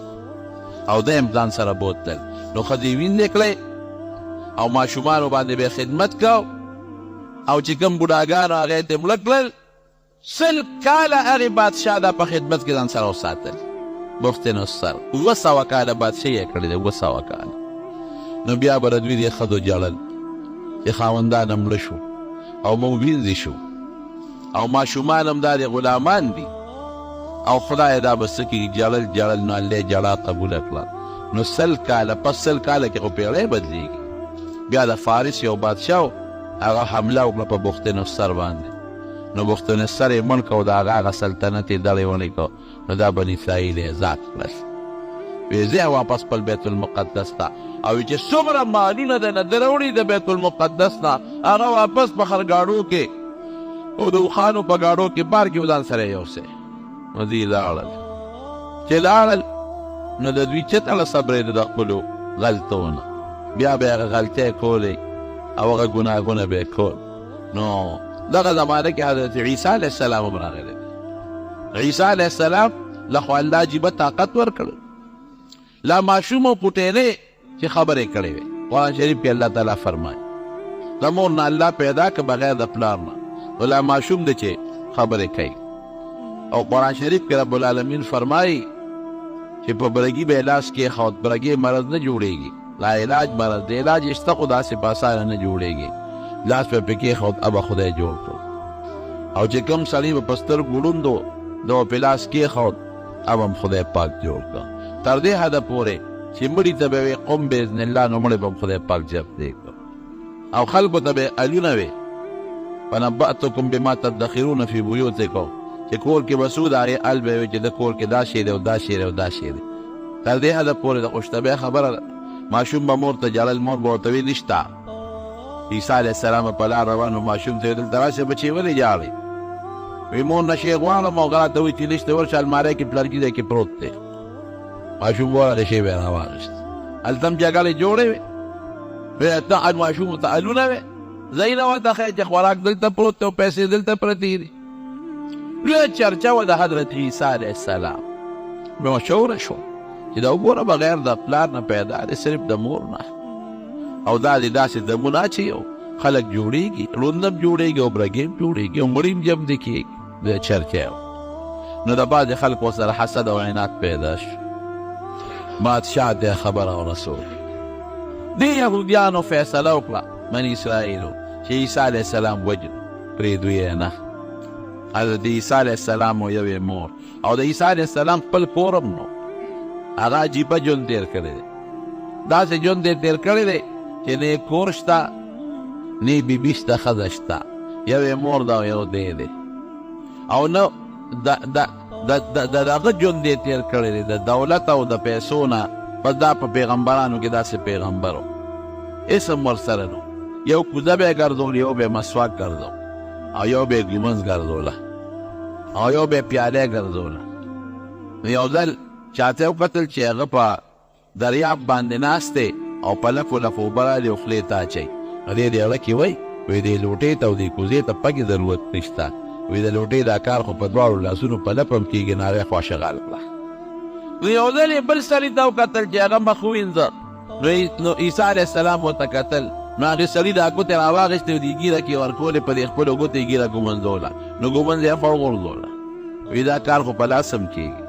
او د ځان سره بوتل نو ښځې ویندې کړې او ماشومانو باندې به خدمت کو او چې کوم بوډاګانو هغې ته مړه کړل 100 کاله هغې بادشاه دا په خدمت کې ځان سره وساتل مفت نصر 200 کاله بادشاهي یې کړې ده 200 کاله نو بیا به د دوی دې ښځو جړل چې خاوندان مړه شو او موږ وینځې شو او ماشومان هم دا د غلامان دي او خدای دا به څه کړي جړل نو الله جړا قبوله کړه نو 100 کاله پس 100 کاله کې خو پیړۍ بدلېږي بیا د فارس یو بادشاه هغه حمله وکړه په بخت نصر باندې نو بخت نصر یې مړ کړ د هغه سلطنت یې دړې ونې کړ نو دا بني اسرائیل یې ذات کړل وی ځه واپس خپل بیت المقدس ته او چې څومره مالونه د نه دروړي د بیت المقدس نه هغه واپس په خرګاړو کې او د اوښانو په ګاړو کې بار کې ځان سره یوسئ نو دوی لاړل چې لاړل نو د دوی چته صبرېده د خپلو غلطونه بیا به یې هغه غلطۍ کولې او هغه ګناهونه به یې کول نو دغه زمانه کې حضرت عیسی علیه السلام هم راغلی عیسی علیه السلام له خو الله عجیبه طاقت ورکړ لا ماشوم او پټېنې چې خبرې کړې وې قرآن شریف کې الله تعالی فرمایي د مور نه الله پیدا که بغیر د پلار نه نو لا ماشوم دی چې خبرې کوي او قرآن شریف کې رب العالمین فرمایي چې په برګي به لاس کې خود برګي مرض نه جوړېږي لا علاج مرض د علاج شته خو داسې په اسانه نه جوړېږي لاس په پکې خود ابا خدای جوړ کړو او چې کوم سړی په پستر ګړوندو د په لاس کې خود اب هم خدای پاک جوړ کړ تر دې حده پورې چې مړي ته به قوم باذن الله نو مړي به خدای پاک جوړ دی او خلکو ته به الونه وي فنبأتکم بما تدخرون فی بیوتکم چې کور کې مسعود هغې ال به وي چې د کور کې دا شی دی او دا شی دی او دا شی دی تر دې حده پورې د خوشطبع خبره ده ماشوم به مور ته جړل مور به ورته وي نشته عیسی علیه السلام په لار روان و ماشوم ته یې دلته راشه بچې ولې ژاړې وی مور نه شی غواړم او هغه راته وایي چې نشته ورشه المارۍ کې پلرګي دی کې پروت دی ماشوم واړه شی به یې راواخېست هلته هم جګړې جوړې وې وی ته ماشوم ته الونه وې ځای نه ورته ښایي چې خوراک دلته پروت دی او پیسې دلته پرتې دي لویه چرچه وه د حضرت عیسی علیه السلام مشهوره شو چې دا وګوره بغیر د پلار نه پیدا دی صرف د مور نه او دا د داسې دمونه چې یو خلک جوړېږي ړوند هم جوړېږي او برګې هم جوړېږي او مړي هم جمدې کېږي د چرچه نو د بعضې خلکو سره حسد او عناد پیدا شو بادشاه ته خبره ورسول دې یهودیانو فیصله وکړه بني اسرائیلو چې عیسی علیه السلام وجنو پرېږدو یې نه حضرت عیسی علیه السلام و یوې مور او د عیسی علیه السلام خپل کور هم نو هغه عجیبه ژوند تېر کړی دی داسې ژوند یې تېر کړی دی چې نه یې کور شته نه یې بیبي شته ښځه شته یو یې مور ده او یو دی دی او نه د هغه ژوند یې تېر کړی دی د دولت او د پیسو نه بس دا په پیغمبرانو کې داسې پیغمبر و اسم ورسره نو یو کوزه به یې ګرځول یو به یې مسواک ګرځول او یو به یې ګلمنځ ګرځوله او یو به یې پیاله ګرځوله یو ځل چاته یې وکتل چې هغه په دریاب باندې ناست دی او په لفو لفو اوبه رالي او خولې ته اچوي دې دې اړه کې وایي وایي دې لوټې ته او دې کوزې ته پکې ضرورت نشته وایي د لوټې دا کار خو په دواړو لاسونو په لپ هم کېږي نو هغې خوا شغال کړه نو یو ځل یې بل سړي ته وکتل چې هغه مخ ووینځه نو عیسی علیه السلام ورته کتل نو هغې سړي دا ګوتې راواخېستې او دې ږیره کې ورکولې په دې خپلو ګوتې یې ږیره ګومنځوله نو ګومنځ یې وغورځوله وایي دا کار خو په لاس هم کېږي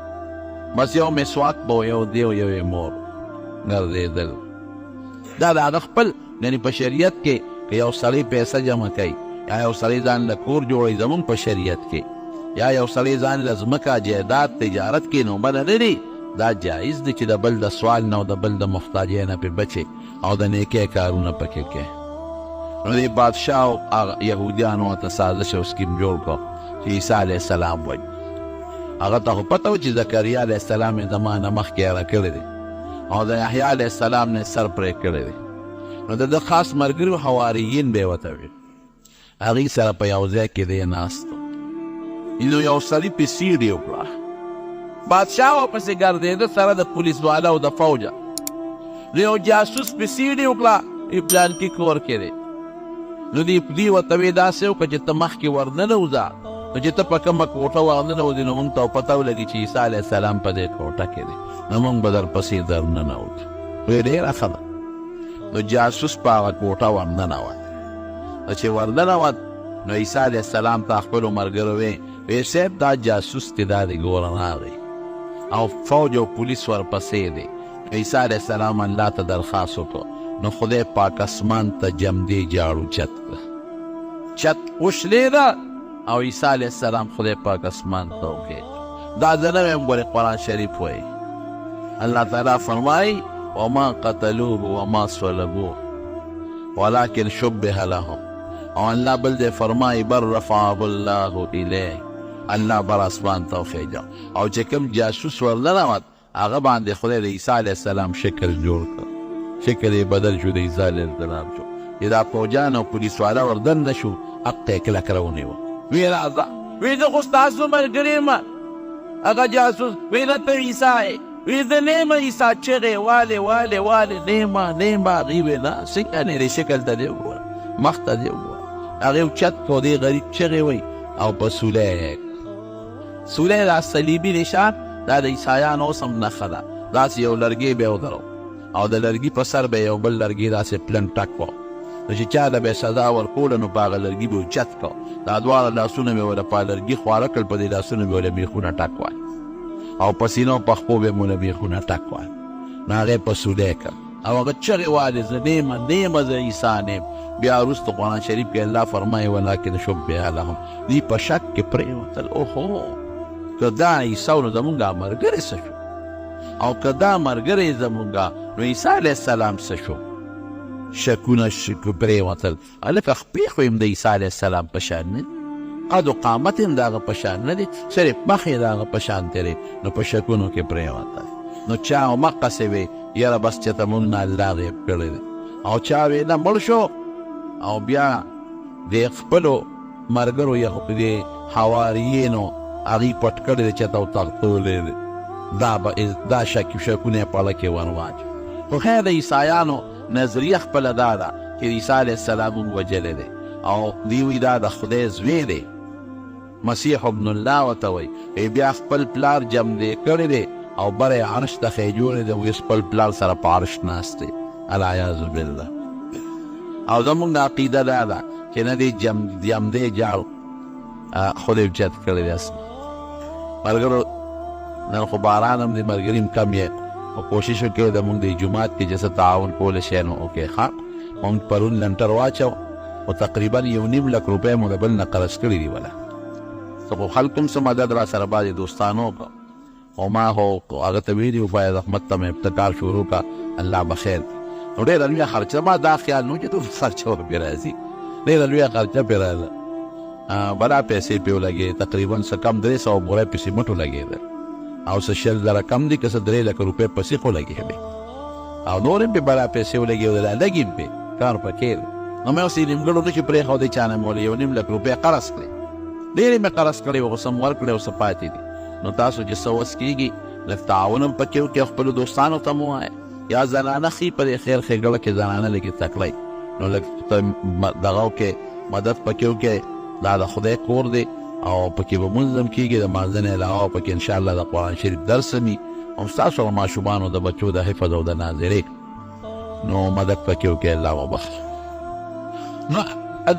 بس یو مسواک به یو دی او یو یې مور ګرځېدل دا د هغه خپل یعنې په شریعت کې که یو سړی پیسه جمع کوي یا یو سړی ځان له کور جوړوي زمونږ په شریعت کې یا یو سړی ځان له ځمکه جایداد تجارت کې نومه نه لري دا جایز دی چې د بل د سوال نه او د بل د محتاجۍ نه پې بچې او د نیکۍ کارونه پکې کوي نو دې بادشاه او هغه یهودیانو ورته سازش او سکیم جوړ کړ چې عیسی علیه السلام وایي. هغه ته خو پته و چې زکریا علیه السلام یې زمانه مخکې هغه کړی دی او د یحیی علیه السلام نه سر پرې کړی دی. نو د ده خاص ملګري حواریین به یې ورته ویل، هغوی سره په یو ځای کې دی ناست و. نو یو سړي پې سیډ وکړه، بادشاه ورپسې ګرځېده سره د پولیس والا او د فوجه. نو یو جاسوس پې سیډ وکړه پلانکي کور کې دی. نو دوی ورته ویې داسې وکړه چې ته مخکې ورننوځه، نو چې ته په کومه کوټه ورننوځې نو موږ ته پته ولګي چې عیسی علیه السلام په دې کوټه کې دی، نو موږ به درپسې درننوځو. ویې ډېره ښه ده. نو جاسوس په هغه کوټه ورننوت. نو چې ورننوت نو عیسی علیه السلام ته خپلو ملګرو ویې صاحب دا جاسوس دی دا دی ګوره راغی او فوج او پولیس ورپسې دی. عیسی علیه السلام الله ته درخواست وکړو نو خدای پاک اسمان ته جمدی جاړو چت کړه، چت وشلېده او عیسی علیه السلام خدای پاک اسمان ته وخېږي. دا زه نه ویم ګورې قرآن شریف وایي. الله تعالی فرمایي وما قتلوه وما صلبوه ولكن شبه لهم. او الله بل دې فرمایي بل رفعه الله الیه، الله بر اسمان ته وخېږه. او چې کوم جاسوس ورننوت هغه باندې خدای د عیسی علیه السلام شکل جوړ کړ، شکل یې بدل شو د عیسی علیه السلام شو. چې دا فوجان او پولیس والا وردننه شو حق یې کلک راونیوه. ویې راځه ویې زه خو ستاسو ملګری یم. هغه جاسوس ویې نه ته عیسی یې؟ ویې زه نه یم عیسی. چغې والې نه یم هغې ویې نه څنګه نه دی شکل ته دې وګوره مخ ته دې وګوره. هغې اوچت کړو دې غریب چغې وایي او په سولی یې دا صلیبي نشان دا د عیسایانو اوس هم نښه ده. داسې یو لرګی به یې ودرو او د لرګي په سر به یو بل لرګي داسې پلن ټک و. نو چې چا ته به یې سزا ورکوله نو په هغه لرګي به اوچت کړو. دا دواړه لاسونه به یې ورته په لرګي خواره کړل، په دې لاسونه به یې ورله بیخونه ټک وای او په سینو پخپو به یې مونه بیخونه ټک وای. نو هغه یې په سولی کړ او هغه چغې والې زه نه یم زه عیسی نه یم. بیا وروسته قرآن شریف کې الله فرمایي ولکن شبه لهم. دوی په شک کې پرېوتل اوهو که دا عیسی نو زمونږ ملګری څه شو، او که دا ملګری زمونږ نو عیسی علیه السلام څه شو. شکونه پرېوتل. هلکه خپې خو یم د عیسی علیه السلام په شان نه دي، قد و قامت هم د هغه په شان نه دي، صرف مخ یې د هغه په شان تېرې. نو په شکونو کې پرېوتل. نو چا مقصې وې یاره بس چې ته مونږ نه الله غیب کړی دی، او چا وې نه مړ شو. او بیا د خپلو ملګرو د حواریینو هغوی پټ کړی دی چېرته وتښتولی دی. دا شکونه یې پړه کې ورواچ. خو خیر د عیسایانو نظریه خپله دا ده چې عیسی علیه السلام ووژلی دی او دوی وایي دا د خدای زوی دی، مسیح ابن الله ورته وایي. بیا خپل پلار جمدی کړی دی او بره عرش ته خی جوړی دی، وایي خپل پلار سره په عرش ناست دی. العیاذ بالله. او زمونږ عقیده دا ده چې نه دی جمدی جاړو خدای اوچت کړی دی اسمان. ملګرو نن خو باران هم دی، ملګري هم کم یې، او کوشش وکړئ د مونږ د جومات کې چې څه تعاون کولی شئ نو وکړئ. ښه مونږ پرون لنټر واچو او تقریبا 1.5 لک روپۍ مو د بل نه قرض کړي دي وله. څه خو خلکو هم څه مدد را سره بعضې دوستانو وکړه او ما خو هغه ته ویلي وو باید احمد ته مې ابتکار شروع کړه الله به خیر کړي. نو ډېره لویه خرچه ما دا خیال نه و چې ټول خرچه ورپې راځي، ډېره لویه خرچه پرې راځه. بلا پیسې پې ولګېدې، تقریبا څه کم 300 بورۍ پې سیمټ ولګېده او څه 10,000 کم دي که څه 3 لکه روپۍ په سیخ ولګېدې او نور هم پې بلا پیسې ولګېدې لږې هم پې کار پکې دی. نو مې اوس یې نیمګړو نه چې پرېښودې چا نه مې ولې 1.5 لک روپۍ قرض کړې، ډېرې مې قرض کړې وه، خو څه مې ورکړې او څه پاتې دي. نو تاسو چې څه وس کېږي لږ تعاون هم پکې وکړئ، خپلو دوستانو ته مو ووایئ یا زنانه ښي په دې خیر ښېګړه کې زنانه لږې تکړی نو لږ دغه وکړئ، مدد پکې وکړئ. دا د خدای کور دی او پکې به مونځ هم کېږي د مانځه نه علاوه پکې انشاءالله د قرآن شریف درس هم وي او ستاسو هغه ماشومانو د بچو د حفظ او د ناظرې نو مدد پکې وکړئ. الله وبخښي. نو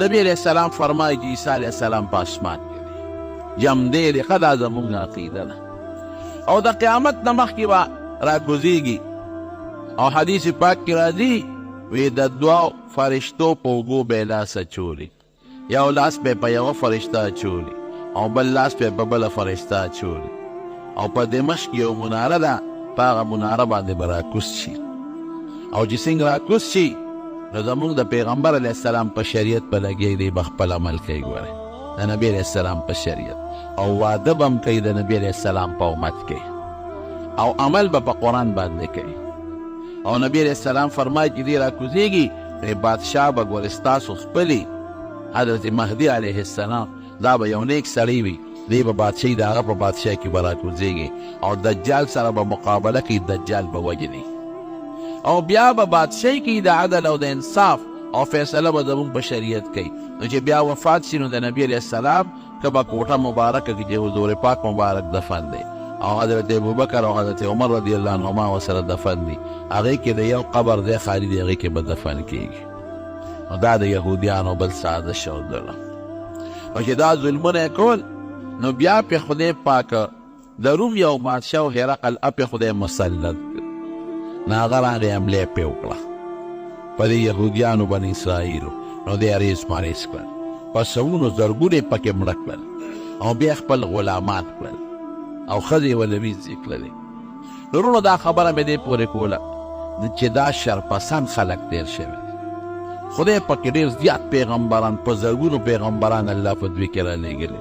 نبي علیه السلام فرمایي چې عیسی علیه السلام په اسمان کې دی، جمدی دی. ښه دا زمونږ عقیده ده او د قیامت نه مخکې به راکوزېږي او حدیث پاک کې راځي وی د دوه فرشتو په اوږو به یې لاس اچولي، یو لاس به په یوه فرشته اچولي او بل لاس به په بله فرشته اچولي او په دمشق یو مناره ده، په هغه مناره باندې به راکوز شي او چې څنګه راکوز شي نو زمونږ د پیغمبر علیه السلام په شریعت په لګی دی به خپل عمل کوي. ګوره د نبي علیه السلام په شریعت او واده به هم کوي د نبي علیه السلام په امت کې او عمل به په قرآن باندې کوي. او نبی علیه السلام فرمایي چې دی راکوزیږي بادشاه به ګوره ستاسو خپلې حضرت مهدي علیه السلام دا به یو نیک سړی وي، دی به بادشاهي د هغه په بادشاه کې به راکوزیږي او دجال سره به مقابله کوي، دجال به وجني او بیا به بادشاهي کوي د عدل او د انصاف او فیصله به زمونږ په شریعت کوي. نو چې بیا وفات شي نو د نبي علیه السلام که به کوټه مبارکه کې چې حضور پاک مبارک دفن دی او حضرت ابوبکر او حضرت عمر رضی الله عنهما ورسره دفن دي، هغې کې د یو قبر دی خالي دی، هغې کې به دفن کېږي. نو دا د یهودیانو بل سازش او ظلم او چې دا ظلمونه یې کول نو بیا پې خدای پاک د روم یو بادشاه و هرقل پې خدای مسلط نو هغه راغی حملې پې وکړه په دې یهودیانو بني اسرائیلو. نو دی اریس ماریس کړل، په سوونو زرګونه یې پکې مړه کړل او بیا خپل غلامان کړل او ښځې ولویزې کړلې. نورونو دا خبره مې دې پورې کوله چې دا شرپسند خلک تیر شوي، خدای پکې ډېر زیات پیغمبران په زرګونو پیغمبران الله په دوی کې رالیږلي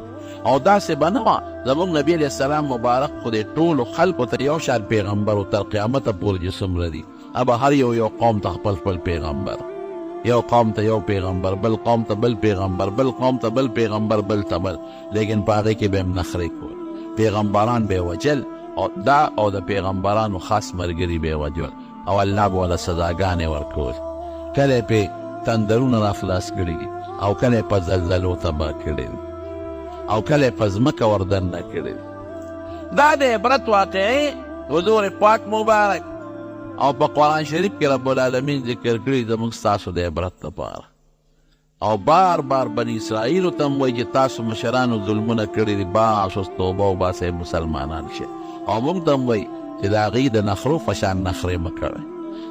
او داسې به نه وه. زموږ نبي علیه السلام مبارک خدای ټولو خلکو ته یو شان پیغمبر و تر قیامته پورې چې څومره دي ابه هر یو قوم ته خپل خپل پیغمبر، یو قوم ته یو پیغمبر، بل قوم ته بل پیغمبر، بل قوم ته بل پیغمبر، بل ته بل، لیکن په هغې کې به هم نخرې کول، پیغمبران به یې وجل او د پیغمبرانو خاص ملګري به یې وجل او الله به ورله سزاګانې ورکول. کله یې پې تندرونه را خلاص کړي دي او کله یې په زلزلو تباه کړي دي او کله یې په ځمکه وردننه کړي دي. دا د عبرت واقعي حضور پاک مبارک او په قرآن شریف کې رب العالمین ذکر کړي زموږ ستاسو د عبرت لپاره او بار بار بني اسرائیلو ته هم وایي چې تاسو مشرانو ظلمونه کړي دي، باس اوس توبه وباسئ مسلمانان شئ. او موږ ته هم وایي چې د هغوی د نخرو په شان نخرې مه کوئ،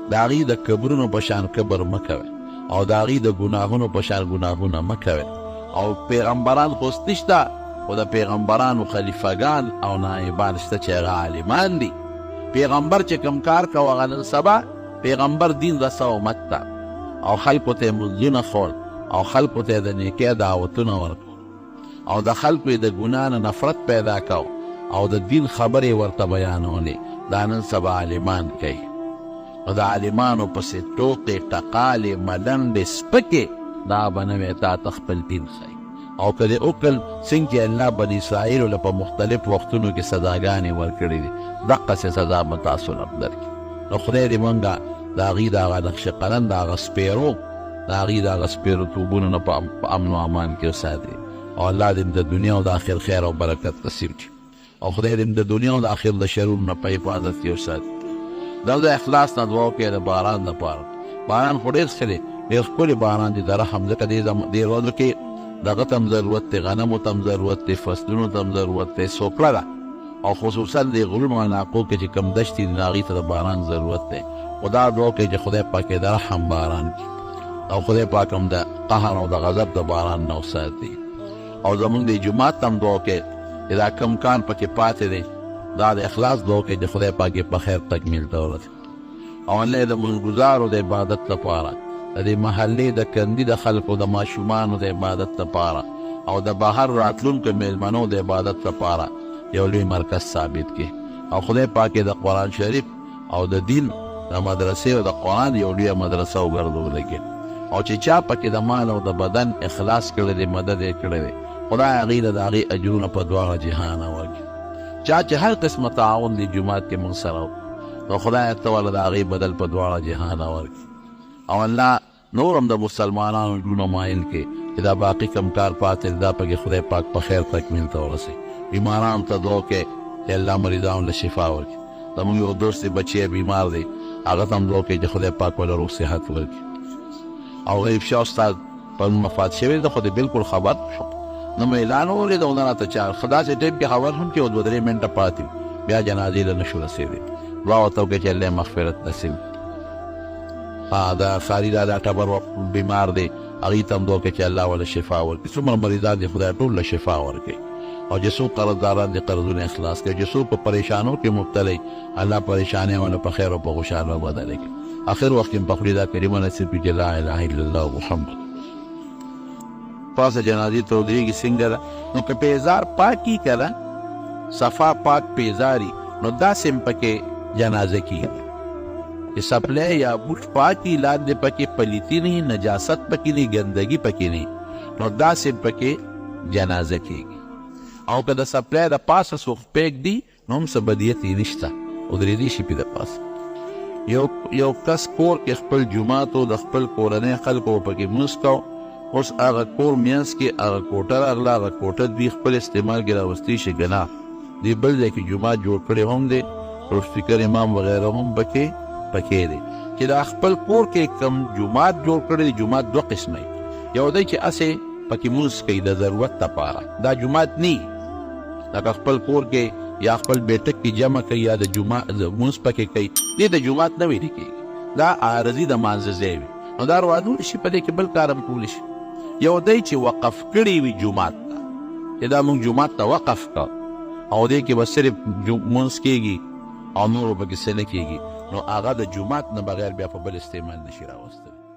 د هغوی د کبرونو په شان کبر مه کوئ او د هغوی د ګناهونو په شان ګناهونه مه کوئ. او پیغمبران خو شته خو د پیغمبرانو خلیفګان او نایبان شته چې هغه عالمان دي. پیغمبر چې کوم کار کوه هغه نن سبا پیغمبر دین رسه امت ته او خلکو ته یې مزدونه خور او خلکو ته یې د نیکۍ دعوتونه ورکول او د خلکو یې د ګناه نه نفرت پیدا کو او د دین خبرې ورته بیانولې. دا نن سبا عالمان کوي. نو د عالمانو پسې ټوقې ټقالې ملنډې سپکې دا به نه وی تا ته خپل دین ښایي او که دې وکړل څنګه چې الله بني اسرائیلو له په مختلف وختونو کې سزاګانې ورکړي دي دقسې سزا به تاسو له درکړي. نو خدای دې موږ د هغوی د هغه نقش قلم د هغه سپېرو د هغوی د هغه سپېرو توبونو نه په امن و امان کې وساتي او الله دې د دنیا او د آخر خیر او برکت نصیب کړي او خدای دې د دنیا او د آخر د شرونو نه په حفاظت کې وساتي. دا د اخلاص نه دعا وکړئ د باران دپاره. باران خو ډېر ښه دی، ډېر ښکلی باران دی د رحم، ځکه دې ورځو کې دغه ته هم ضرورت دی، غنمو ته هم ضرورت دی، فصلونو ته هم ضرورت دی، سوکړه ده او خصوصا د غرونو علاقو کې چې کوم دشتې دي نو هغوی ته د باران ضرورت دی. خو دا دعا کوي چې خدای پاک د رحم باران کړي او خدای پاک هم د قهر او د غضب د باران نه وساتي. او زمونږ د جومات ته هم دعا کوي چې دا کم کان پکې پاتې دی دا د اخلاص دعا کوي چې خدای پاک یې په خیر تکمیل ته ورسوي او الله د مونږګزارو د عبادت لپاره د دې محلې د کندي د خلکو د ماشومانو د عبادت لپاره او د بهر راتلونکو میلمنو د عبادت لپاره یو لوی مرکز ثابت کړي او خدای پاک د قرآن شریف او د دین د مدرسې او د قرآن یو لویه مدرسه وګرځولی کړي او چې چا پکې د مال او د بدن اخلاص کړی دی، مدد یې کړی دی، خدای هغوی له د هغې اجرونه په دواړه جهانه ورکړي. چا چې هر قسمه تعاون دی جومات کې موږ سره وکړو نو خدای ته ورله د هغې بدل په دواړه جهانه ورکړي او الله نور هم د مسلمانانو زړونه مایل کړي چې دا باقي کم کار پاتې دا پکې خدای پاک په خیر تکمیل ته ورسوي. بیمارانو ته دعا کوي چې الله مریضانو له شفا ورکړي. زموږ یو دوست دی بچی بیمار دی، هغه ته هم دعا کوي چې خدای پاک ورله روغ صحت ورکړي. او غیب شاه استاد پرون وفات شوی دی، خو دې بلکل خبر شو نه مې اعلان ولید او نه راته چا داسې ټایم کې خبر هم چې 2-3 منټه پاتې بیا جنازې له نشو رسېدی. دعا ورته وکړئ چې الله مغفرت نصیب. دا ساري دا ټبر بیمار دی، هغوی ته هم دعا کوي چې الله ورله شفا ورکړي. څومره مریضان دي خدای ټول له شفا ورکړي او چې څوک قرضداران دي قرضونه اخلاص کړي، چې څوک په پریشانو کې مبتلا الله پریشانۍ ونه په خیر او په خوشحالۍ بدله کړي. آخر وخت په خپل دا کلمه نصیب کړي لا اله الا الله محمد. پاسه جنازې ته ودرېږي څنګه ده نو که پیزار پاکي که صفا پاک پیزاري نو داسې هم پکې جنازه کېږي چې سپلی یا بوټ پاکي لاندې پکې پلیتي نه نجاست پکې نه ګندګي پکې نه نو داسې هم پکې جنازه کېږي. او که د سپلی د پاسه څوک پرېږدي نو هم څه بدیت یې نشته ودرېدی شي پې د پاسه. یو کس کور کې خپل جومات و د خپل کورنۍ خلکو پکې مونځ کو، اوس هغه کور میانځ کې هغه کوټه راغله، هغه کوټه دوی خپل استعمال کې راوستی شي ګناه دی بل ځای کې جومات جوړ کړی هم دی او سپیکر امام وغیره هم پکې دی چې دا خپل کور کې کم جومات جوړ کړی دی. جومات دوه قسمه یو دی چې هسې پکې مونځ کوي د ضرورت دپاره، دا جومات نه لکه خپل کور کې یا خپل بیټک کې جمع کوي یا د مونځ پکې کوي دې د جومات نه ویلې کېږي، دا عارضي د مانځه ځای وي نو دا روادول شي په دې کې بل کار هم کولی شي. یو دی چې وقف کړي وي جومات ته چې دا موږ جومات ته وقف کا او دې کې به صرف مونځ کېږي او نورو پکې څه نه کېږي نو هغه د جومات نه بغیر بیا په بل استعمال نشي راوستلی.